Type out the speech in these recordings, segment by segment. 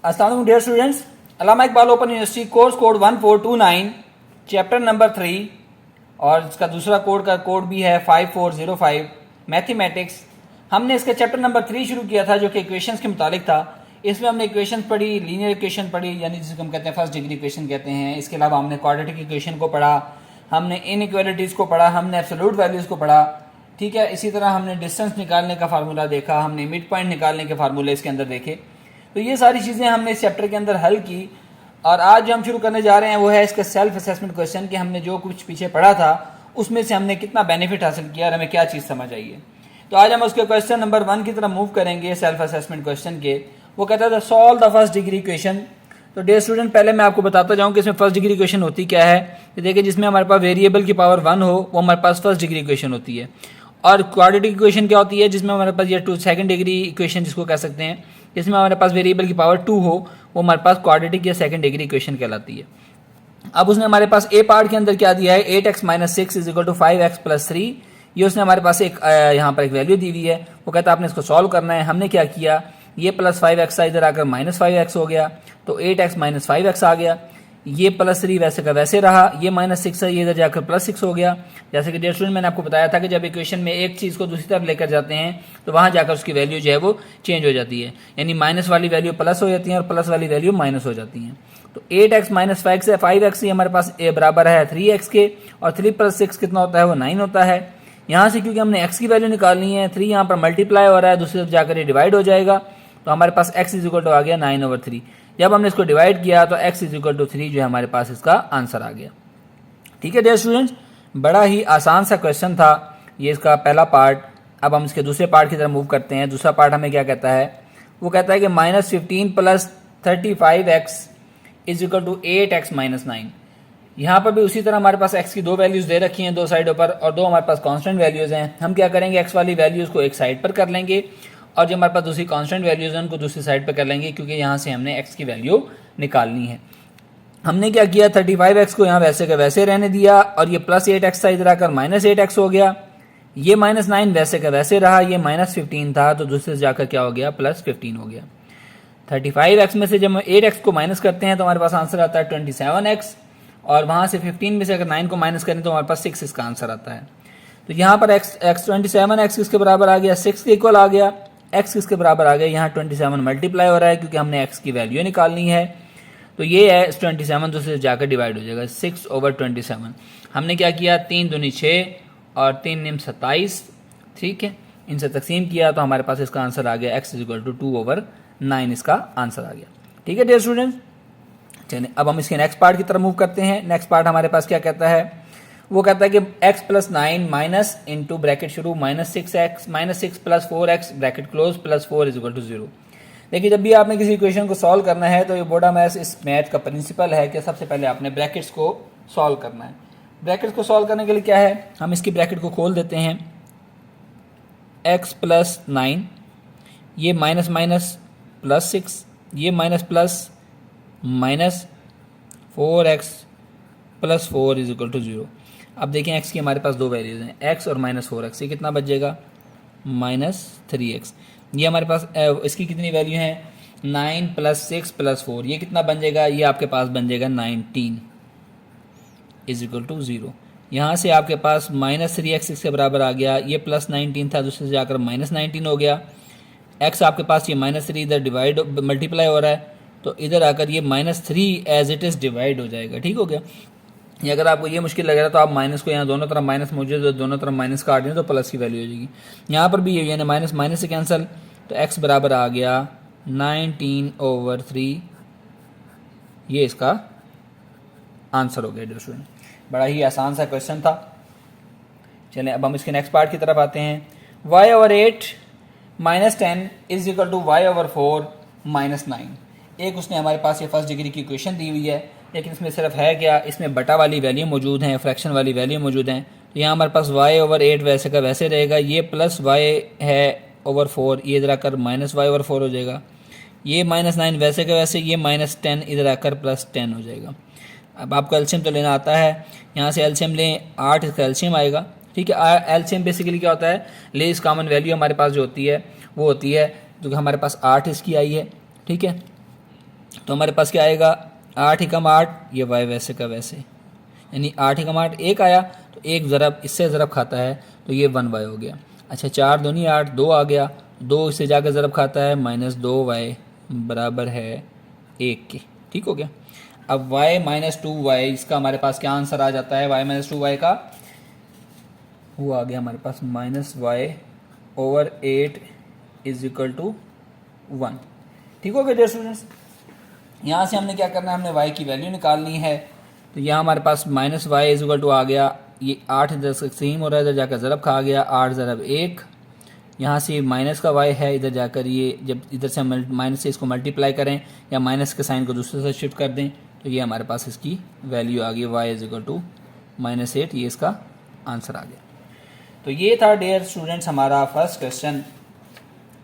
अस्सलाम dear students, Allama Iqbal open university course code 1429 chapter number 3 और इसका दूसरा कोड का कोड भी है 5405 मैथमेटिक्स। हमने इसका चैप्टर नंबर 3 शुरू किया था जो कि इक्वेशंस के मुतालिक था। इसमें हमने इक्वेशन पढ़ी, लीनियर इक्वेशन पढ़ी यानी जिसको हम कहते हैं फर्स्ट डिग्री इक्वेशन कहते हैं। इसके अलावा हमने क्वाड्रेटिक इक्वेशन को पढ़ा, हमने इनइक्वालिटीज़ को पढ़ा, हमने एब्सोल्यूट वैल्यूज़ को पढ़ा। ठीक है, इसी तरह हमने डिस्टेंस निकालने का फार्मूला देखा, हमने मिड पॉइंट निकालने के फार्मूले इसके अंदर देखे। तो ये सारी चीज़ें हमने इस चैप्टर के अंदर हल की और आज जो हम शुरू करने जा रहे हैं वो है इसका सेल्फ असेसमेंट क्वेश्चन कि हमने जो कुछ पीछे पढ़ा था उसमें से हमने कितना बेनिफिट हासिल किया और हमें क्या चीज़ समझ आई है। तो आज हम उसके क्वेश्चन नंबर 1 की तरफ मूव करेंगे सेल्फ असेसमेंट क्वेश्चन के। वो कहता था solve the first degree equation. तो डियर स्टूडेंट, पहले मैं आपको बताता जाऊँ कि इसमें फर्स्ट डिग्री इक्वेशन होती क्या है। तो देखिए, जिसमें हमारे पास वेरिएबल की पावर 1 हो वो हमारे पास फर्स्ट डिग्री इक्वेशन होती है। और क्वाड्रेटिक इक्वेशन क्या होती है, जिसमें हमारे पास ये सेकंड डिग्री इक्वेशन जिसको कह सकते हैं, जिसमें हमारे पास वेरिएबल की पावर 2 हो वो हमारे पास क्वाड्रेटिक या सेकंड डिग्री इक्वेशन कहलाती है। अब उसने हमारे पास ए पार्ट के अंदर क्या दिया है, 8x - 6 = 5x + 3। ये उसने हमारे पास एक यहाँ पर एक वैल्यू दी हुई है। वो कहता है आपने इसको सॉल्व करना है। हमने क्या किया, ये +5x इधर आकर -5x हो गया, तो 8x - 5x आ गया। ये +3 वैसे का वैसे रहा, ये -6 है, ये इधर जाकर +6 हो गया। जैसे कि डियर स्टूडेंट मैंने आपको बताया था कि जब इक्वेशन में एक चीज़ को दूसरी तरफ लेकर जाते हैं तो वहाँ जाकर उसकी वैल्यू जो है वो चेंज हो जाती है, यानी माइनस वाली वैल्यू प्लस हो जाती है और प्लस वाली वैल्यू माइनस हो जाती है। तो 8x - 5x ये हमारे पास ए बराबर है 3x के, और 3 + 6 कितना होता है, वो 9 होता है। यहाँ से क्योंकि हमने x की वैल्यू निकालनी है, 3 यहाँ पर मल्टीप्लाई हो रहा है, दूसरी तरफ जाकर ये डिवाइड हो जाएगा, तो हमारे पास x = आ गया 9/3। जब हमने इसको डिवाइड किया तो x = 3 जो है हमारे पास इसका आंसर आ गया। ठीक है डियर स्टूडेंट्स, बड़ा ही आसान सा क्वेश्चन था ये इसका पहला पार्ट। अब हम इसके दूसरे पार्ट की तरफ मूव करते हैं। दूसरा पार्ट हमें क्या कहता है, वो कहता है कि -15 + 35x = 8x - 9। यहाँ पर भी उसी तरह हमारे पास x की दो वैल्यूज़ दे रखी हैं दो साइडों पर, और दो हमारे पास कांस्टेंट वैल्यूज़ हैं। हम क्या करेंगे, x वाली वैल्यूज़ को एक साइड पर कर लेंगे और जो हमारे पास दूसरी कांस्टेंट वैल्यूज़ हैं उनको दूसरी साइड पर कर लेंगे, क्योंकि यहाँ से हमने x की वैल्यू निकालनी है। हमने क्या किया, 35x को यहाँ वैसे का वैसे रहने दिया और ये +8x था, इधर आकर -8x हो गया। ये -9 वैसे का वैसे रहा, ये -15 था तो दूसरे से जाकर क्या हो गया, +15 हो गया। 35x में से जब हम 8x को माइनस करते हैं तो हमारे पास आंसर आता है 27x, और वहाँ से 15 में से अगर 9 को माइनस करें तो हमारे पास 6 इसका आंसर आता है। तो यहाँ पर x 27x किसके बराबर आ गया, 6 के इक्वल आ गया। x किसके बराबर आ गया, यहाँ 27 मल्टीप्लाई हो रहा है क्योंकि हमने x की वैल्यू निकालनी है। तो ये है 27 दूसरे से जाकर डिवाइड हो जाएगा 6/27। हमने क्या किया, 3 दूनी 6 और 3 निम 27। ठीक है, इनसे तकसीम किया तो हमारे पास इसका आंसर आ गया x = 2/9 इसका आंसर आ गया। ठीक है डियर स्टूडेंट्स, चलिए अब हम इसके नेक्स्ट पार्ट की तरफ मूव करते हैं। नेक्स्ट पार्ट हमारे पास क्या कहता है, वो कहता है कि x + 9 माइनस इंटू ब्रैकेट शुरू -6x -6 + 4x ब्रैकेट क्लोज +4 = 0। देखिए, जब भी आपने किसी इक्वेशन को सॉल्व करना है तो ये बोर्डा मैथ्स इस मैथ का प्रिंसिपल है कि सबसे पहले आपने ब्रैकेट्स को सॉल्व करना है। ब्रैकेट्स को सॉल्व करने के लिए क्या है, हम इसकी ब्रैकेट को खोल देते हैं। x + 9, ये माइनस माइनस +6, ये माइनस प्लस -4x + 4 = 0। अब देखें x की हमारे पास दो वैल्यूज हैं, x और -4x। ये कितना बच जाएगा, -3x। ये हमारे पास इसकी कितनी वैल्यू है, 9 + 6 + 4। ये कितना बन जाएगा, ये आपके पास बन जाएगा 19 = 0। यहाँ से आपके पास -3x इसके बराबर आ गया, ये +19 था दूसरे से जाकर -19 हो गया। x आपके पास ये -3 इधर डिवाइड मल्टीप्लाई हो रहा है तो इधर आकर ये -3 एज इट इज़ डिवाइड हो जाएगा। ठीक हो गया। ये अगर आपको ये मुश्किल लग रहा है तो आप माइनस को यहाँ दोनों तरफ माइनस मौजूद है, दोनों तरफ माइनस काट दें तो प्लस की वैल्यू हो जाएगी। यहाँ पर भी यानी माइनस माइनस से कैंसिल, तो x बराबर आ गया 19/3। ये इसका आंसर हो गया डियर स्टूडेंट। बड़ा ही आसान सा क्वेश्चन था। चलें अब हम इसके नेक्स्ट पार्ट की तरफ आते हैं। y/8 - 10 = y/4 - 9। एक उसने हमारे पास ये फर्स्ट डिग्री की इक्वेशन दी हुई है, लेकिन इसमें सिर्फ है क्या, इसमें बटा वाली वैल्यू मौजूद हैं, फ्रैक्शन वाली वैल्यू मौजूद हैं। तो यहाँ हमारे पास y/8 वैसे का वैसे रहेगा, ये +y है /4, ये इधर आकर -y/4 हो जाएगा। ये -9 वैसे का वैसे, ये -10 इधर आकर +10 हो जाएगा। अब आपको एलसीएम तो लेना आता है, यहाँ से एलसीएम लें, 8 इसका एलसीएम आएगा। ठीक है, एलसीएम बेसिकली क्या होता है, लीस्ट कॉमन वैल्यू हमारे पास जो होती है वो होती है, जो कि हमारे पास 8 इसकी आई है। ठीक है, तो हमारे पास क्या आएगा, 8 एकम 8, ये वाई वैसे का वैसे, यानी 8 एकम 8 एक आया, तो एक ज़रब इससे ज़रब खाता है तो ये 1 वाई हो गया। अच्छा 4 दूनी 8, 2 आ गया, 2 इससे जाकर ज़रब खाता है, -2 वाई बराबर है 1 के। ठीक हो गया। अब y माइनस 2 वाई, इसका हमारे पास क्या आंसर आ जाता है, y माइनस 2 वाई का वो आ गया हमारे पास -y/8 इज इक्वल टू 1। ठीक हो गया डियर स्टूडेंट्स। यहाँ से हमने क्या करना है, हमने y की वैल्यू निकालनी है। तो यहाँ हमारे पास -y इज इक्वल टू आ गया, ये 8 इधर से सेम हो रहा है, इधर जाकर ज़रब खा गया, 8 ज़रब 1, यहाँ से माइनस का y है, इधर जाकर ये जब इधर से माइनस से इसको मल्टीप्लाई करें या माइनस के साइन को दूसरे से शिफ्ट कर दें तो ये हमारे पास इसकी वैल्यू आ गई y इज इक्वल टू -8, ये इसका आंसर आ गया। तो ये था डियर स्टूडेंट्स हमारा फर्स्ट क्वेश्चन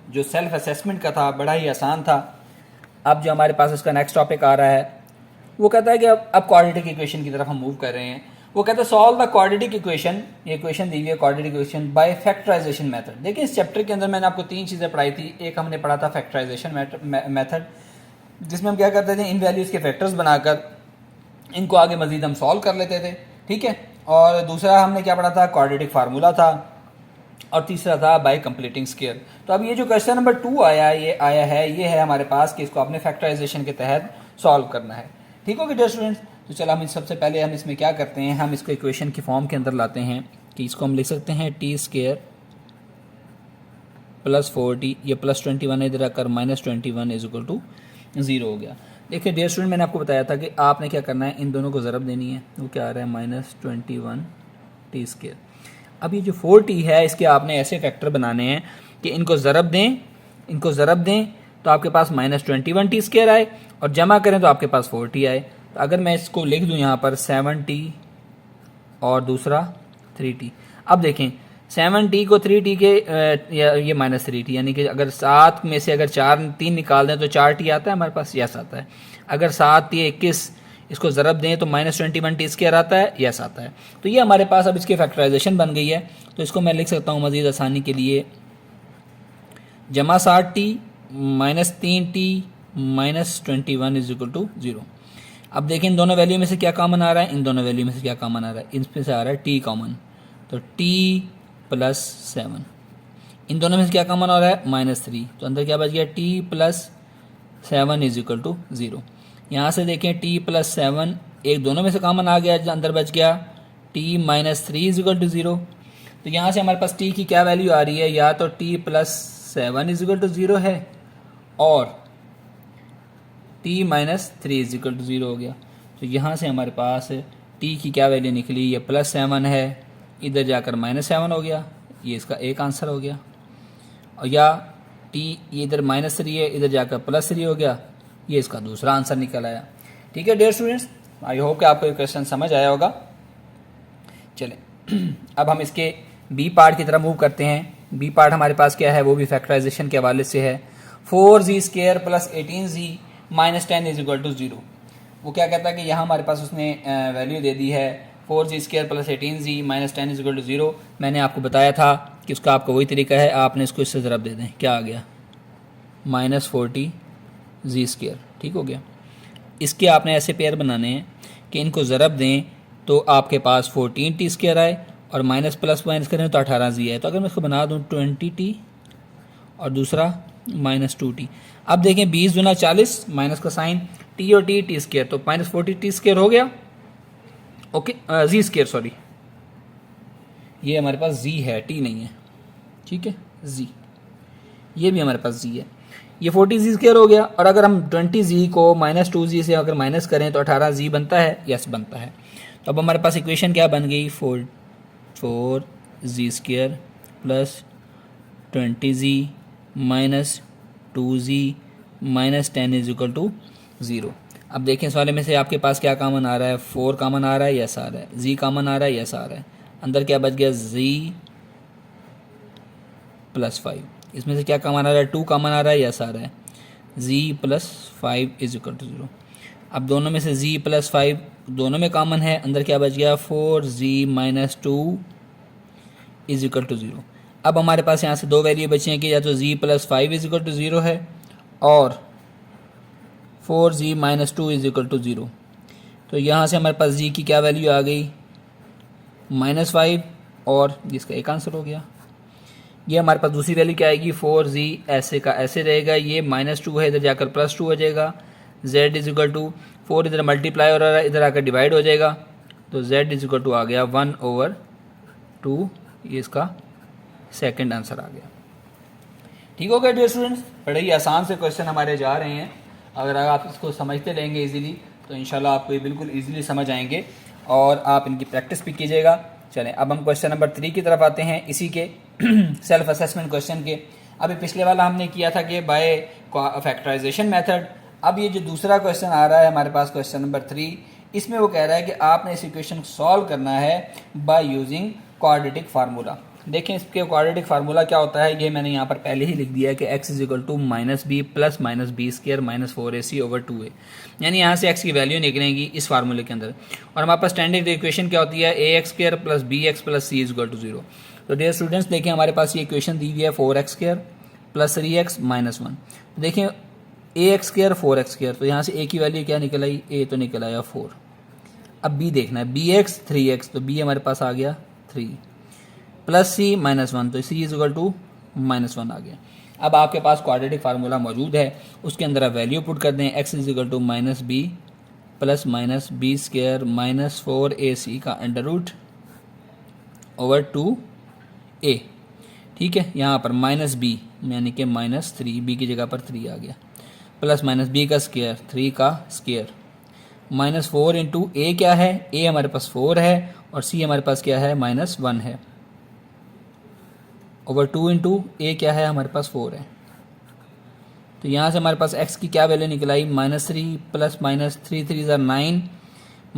जो सेल्फ असेसमेंट का था, बड़ा ही आसान था। अब जो हमारे पास इसका नेक्स्ट टॉपिक आ रहा है वो कहता है कि अब क्वाड्रेटिक इक्वेशन की तरफ हम मूव कर रहे हैं। वो कहता है सॉल्व द क्वाड्रेटिक इक्वेशन, ये इक्वेशन दी हुई है quadratic equation by factorisation method. देखिए इस चैप्टर के अंदर मैंने आपको 3 चीज़ें पढ़ाई थी। एक हमने पढ़ा था फैक्टराइजेशन मेथड, जिसमें हम क्या करते थे, इन वैल्यूज़ के फैक्टर्स बनाकर इनको आगे मजीद हम सॉल्व कर लेते थे। ठीक है। और दूसरा हमने क्या पढ़ा था, क्वाड्रेटिक फार्मूला था, और तीसरा था बाय कंप्लीटिंग स्क्वायर। तो अब ये जो क्वेश्चन नंबर 2 ये है हमारे पास कि इसको आपने फैक्टराइजेशन के तहत सॉल्व करना है। ठीक हो गया डियर स्टूडेंट्स। तो चलो हम सबसे पहले हम इसमें क्या करते हैं, हम इसको इक्वेशन की फॉर्म के अंदर लाते हैं कि इसको हम लिख सकते हैं t² + 4t, ये +21 इधर आकर -21 इज इक्वल टू 0 हो गया। देखिए डियर स्टूडेंट, मैंने आपको बताया था कि आपने क्या करना है, इन दोनों को ज़रब देनी है। वो क्या आ रहा है, -21t²। अब ये जो 4t है इसके आपने ऐसे फैक्टर बनाने हैं कि इनको ज़रब दें तो आपके पास -21t² आए, और जमा करें तो आपके पास 4t आए। तो अगर मैं इसको लिख दूं यहाँ पर 7t और दूसरा 3t। अब देखें 7t को 3t के ये -3t, यानी कि अगर 7 में से अगर 3 निकाल दें तो 4t आता है हमारे पास, यस आता है। अगर 7 या 21 इसको ज़रब दें तो -21t² आता है, यस आता है। तो ये हमारे पास अब इसकी फैक्टराइजेशन बन गई है। तो इसको मैं लिख सकता हूँ मज़ीद आसानी के लिए, जमा 7t -3t -21 is equal to 0। अब देखें इन दोनों वैल्यू में से क्या कॉमन आ रहा है, इन दोनों वैल्यू में से क्या कॉमन आ रहा है, इनमें से आ रहा है t कॉमन, तो t + 7। इन दोनों में से क्या कॉमन आ रहा है, -3, तो अंदर क्या बच गया, t + 7 इज इक्वल टू 0। यहाँ से देखें t + 7 एक दोनों में से कॉमन आ गया, अंदर बच गया t - 3 इज इक्वल टू 0। तो यहाँ से हमारे पास t की क्या वैल्यू आ रही है, या तो t + 7 इज इक्वल टू 0 है और t - 3 इज इक्वल टू 0 हो गया। तो यहाँ से हमारे पास t की क्या वैल्यू निकली, ये +7 है, इधर जाकर -7 हो गया, ये इसका एक आंसर हो गया। और या t ये इधर -3 है, इधर जाकर +3 हो गया, ये इसका दूसरा आंसर निकल आया। ठीक है डियर स्टूडेंट्स, आई होप कि आपको ये क्वेश्चन समझ आया होगा। चलें अब हम इसके बी पार्ट की तरफ मूव करते हैं। बी पार्ट हमारे पास क्या है, वो भी फैक्टराइजेशन के हवाले से है। 4z² + 18z - 10 is equal to 0। वो क्या कहता है कि यहाँ हमारे पास उसने वैल्यू दे दी है 4z² + 18z - 10 is equal to 0। मैंने आपको बताया था कि उसका आपका वही तरीका है, आपने इसको इससे ज़रब दे दें, क्या आ गया, -40z²। ठीक हो गया। इसके आपने ऐसे पेयर बनाने हैं कि इनको ज़रब दें तो आपके पास 14t² आए, और माइनस प्लस माइनस करें तो 18z है। तो अगर मैं इसको बना दूँ 20t और दूसरा -2t। अब देखें 20 दूना 40, माइनस का साइन, t और t² तो -40t² हो गया। ओके z², सॉरी ये हमारे पास z है, t नहीं है। ठीक है, z, ये भी हमारे पास z है, ये 40z² हो गया। और अगर हम 20z को -2z से अगर माइनस करें तो 18z बनता है, यस बनता है। तो अब हमारे पास इक्वेशन क्या बन गई, 4z² + 20z -2z -10 is equal to 0। अब देखें इस वाले में से आपके पास क्या कॉमन आ रहा है, 4 कॉमन आ रहा है, यस आ रहा है, z कॉमन आ रहा है, यस आ रहा है। अंदर क्या बच गया, z + 5। इसमें से क्या कॉमन आ रहा है, 2 कॉमन आ रहा है, यस आ रहा है, z + 5 इज इक्वल टू 0। अब दोनों में से z + 5 दोनों में कॉमन है, अंदर क्या बच गया, 4z - 2 इज इक्वल टू 0। अब हमारे पास यहाँ से दो वैल्यू बची हैं कि या तो z + 5 इज इक्वल टू 0 है और 4z minus 2 is equal to 0। तो यहाँ से हमारे पास z की क्या वैल्यू आ गई, -5, और जिसका एक आंसर हो गया। ये हमारे पास दूसरी वैल्यू क्या आएगी, 4z ऐसे का ऐसे रहेगा, ये -2 है, इधर जाकर +2 हो जाएगा। z इज इक्वल टू 4 इधर मल्टीप्लाई हो रहा है, इधर आकर डिवाइड हो जाएगा, तो z इज इक्वल टू आ गया 1/2। ये इसका सेकंड आंसर आ गया। ठीक हो गया डियर स्टूडेंट्स, बड़े ही आसान से क्वेश्चन हमारे जा रहे हैं। अगर आप इसको समझते रहेंगे इजीली तो इंशाल्लाह आपको ये बिल्कुल इजीली समझ आएंगे और आप इनकी प्रैक्टिस भी कीजिएगा। चलें अब हम क्वेश्चन नंबर 3 की तरफ आते हैं, इसी के सेल्फ असेसमेंट क्वेश्चन के। अभी पिछले वाला हमने किया था कि बाय फैक्टराइजेशन मेथड। अब ये जो दूसरा क्वेश्चन आ रहा है हमारे पास, क्वेश्चन नंबर 3, इसमें वो कह रहा है कि आपने इस इक्वेशन को सॉल्व करना है बाय यूजिंग क्वाड्रेटिक फार्मूला। देखें इसके क्वाड्रेटिक फार्मूला क्या होता है, ये मैंने यहाँ पर पहले ही लिख दिया है कि x is equal to -b plus -b square minus 4ac/2a, यानी यहाँ से x की वैल्यू निकलेगी इस फार्मूले के अंदर। और हमारे पास स्टैंडर्ड इक्वेशन क्या होती है, ax² plus bx plus c is equal to 0। तो डियर स्टूडेंट्स देखें हमारे पास ये इक्वेशन दी हुई है 4x² प्लस 3x माइनस 1। तो देखें ax² 4x², तो यहाँ से a की वैल्यू क्या निकल आई, a तो निकल आया 4। अब b देखना है, bx 3x, तो b हमारे पास आ गया 3 प्लस c माइनस 1, तो c इज इक्वल टू -1 आ गया। अब आपके पास क्वाड्रेटिक फार्मूला मौजूद है, उसके अंदर आप वैल्यू पुट कर दें, x is equal to -b plus -b square minus 4ac का अंडर रूट ओवर 2a। ठीक है, यहाँ पर -b यानी कि -3, b की जगह पर 3 आ गया, प्लस -b का स्क्वायर 3 का स्क्वायर -4 इंटू a क्या है, a हमारे पास 4 है और c हमारे पास क्या है -1 है, ओवर 2 इंटू ए क्या है हमारे पास 4 है। तो यहाँ से हमारे पास x की क्या वैल्यू निकल आई, -3 प्लस -3 3 ज़ा 9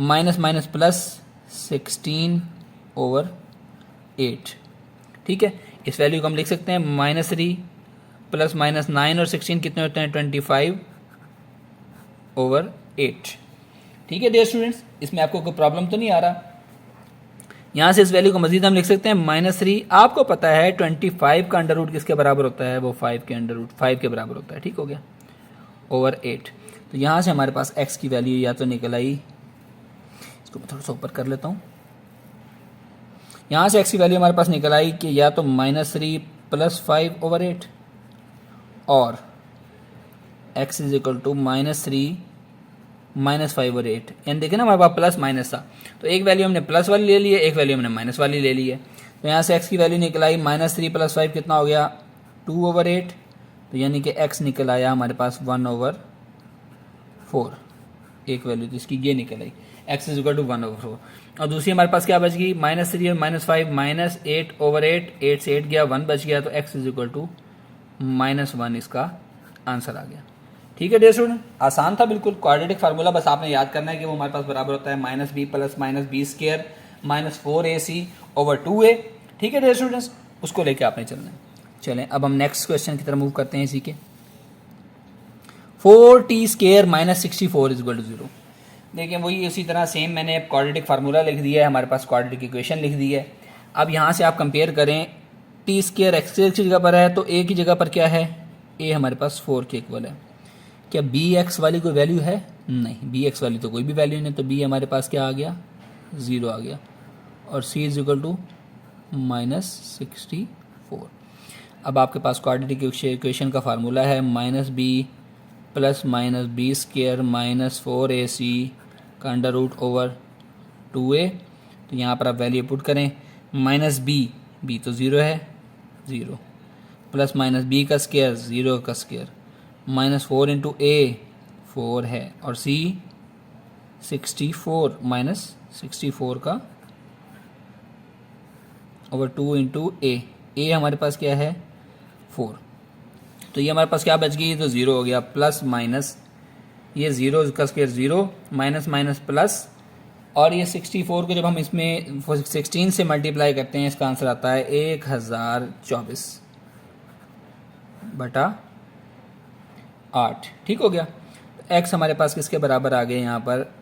माइनस माइनस प्लस 16/8। ठीक है, इस वैल्यू को हम लिख सकते हैं -3 प्लस -9 और 16 कितने होते हैं 25/8। ठीक है डियर स्टूडेंट्स, इसमें आपको कोई प्रॉब्लम तो नहीं आ रहा। यहाँ से इस वैल्यू को मजीद हम लिख सकते हैं -3, आपको पता है 25 का अंडर रूट किसके बराबर होता है, वो 5 के अंडर रूट 5 के बराबर होता है। ठीक हो गया, ओवर 8। तो यहाँ से हमारे पास x की वैल्यू या तो निकल आई, इसको मैं थोड़ा सा ऊपर कर लेता हूँ, यहाँ से x की वैल्यू हमारे पास निकल आई कि या तो -3 प्लस 5/8 और x इज इक्वल टू -3 -5/8। यानी देखें ना हमारे पास प्लस माइनस था, तो एक वैल्यू हमने प्लस वाली ले ली है, एक वैल्यू हमने माइनस वाली ले ली है। तो यहाँ से x की वैल्यू निकल आई -3 प्लस 5 कितना हो गया 2/8। तो यानी कि x निकल आया हमारे पास 1/4। एक वैल्यू तो इसकी ये निकल आई, x इज इक्वल टू 1/4। और दूसरी हमारे पास क्या बच गई, -3 और -5 -8/8, 8 से 8 गया 1 बच गया, तो x इज इक्वल टू -1 इसका आंसर आ गया। ठीक है डियर स्टूडेंट, आसान था बिल्कुल। क्वाड्रेटिक फार्मूला बस आपने याद करना है कि वो हमारे पास बराबर होता है -b plus -b square minus 4ac/2a। ठीक है डियर स्टूडेंट्स, उसको लेके आपने चलना है। चलें अब हम नेक्स्ट क्वेश्चन की तरफ मूव करते हैं इसी के। 4t² minus 64 is equal to 0। देखिए वही उसी तरह सेम मैंने क्वाड्रेटिक फार्मूला लिख दिया है, हमारे पास क्वाड्रेटिक इक्वेशन लिख दी है। अब यहाँ से आप कंपेयर करें, t² x की जगह पर है तो a की जगह पर क्या है, a हमारे पास 4 के इक्वल है। क्या bx वाली कोई वैल्यू है, नहीं, bx वाली तो कोई भी वैल्यू नहीं, तो b हमारे पास क्या आ गया 0 आ गया, और c इज इक्वल टू -64। अब आपके पास क्वाड्रेटिक इक्वेशन का फार्मूला है -b plus -b square minus 4ac का अंडर रूट ओवर 2a। तो यहाँ पर आप वैल्यू पुट करें, -b तो 0 है 0, प्लस -b का स्क्वायर 0 का स्क्वायर -4 इंटू a 4 है, और c 64 -64 का ओवर 2 इंटू a हमारे पास क्या है 4। तो ये हमारे पास क्या बच गई, तो 0 हो गया, प्लस माइनस ये 0 का स्क्वायर 0 माइनस माइनस प्लस, और ये 64 को जब हम इसमें 16 से मल्टीप्लाई करते हैं इसका आंसर आता है 1024/8। ठीक हो गया, x हमारे पास किसके बराबर आ गए, यहाँ पर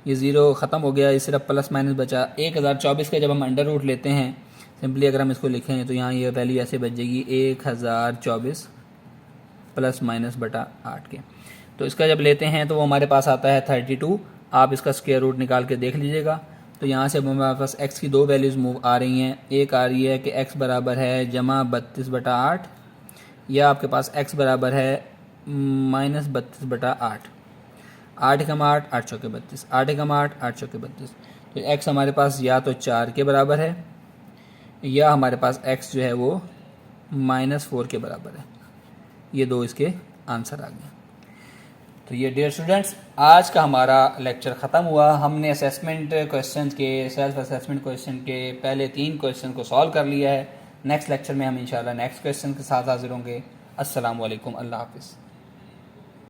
ये 0 ख़त्म हो गया, ये सिर्फ प्लस माइनस बचा। 1024 का जब हम अंडर रूट लेते हैं, सिंपली अगर हम इसको लिखें तो यहाँ ये वैल्यू ऐसे बच जाएगी 1024 ±8 के। तो इसका जब लेते हैं तो वो हमारे पास आता है 32। आप इसका स्क्वायर रूट निकाल के देख लीजिएगा। तो यहाँ से अब हमारे पास x की दो वैल्यूज़ मूव आ रही हैं। एक आ रही है कि x बराबर है जमा 32/8, या आपके पास x बराबर है -32/8। 8 एकम 8, 8 चौके 32, 8 एकम 8, 8 चौके 32। तो x हमारे पास या तो 4 के बराबर है, या हमारे पास x जो है वो -4 के बराबर है। ये दो इसके आंसर आ गए। तो ये डियर स्टूडेंट्स, आज का हमारा लेक्चर ख़त्म हुआ। हमने असेसमेंट क्वेश्चन के, सेल्फ असेसमेंट क्वेश्चन के पहले 3 क्वेश्चन को सॉल्व कर लिया है। नेक्स्ट लेक्चर में हम इंशाल्लाह नेक्स्ट क्वेश्चन के साथ हाजिर होंगे। अस्सलाम वालेकुम, अल्लाह हाफिज़।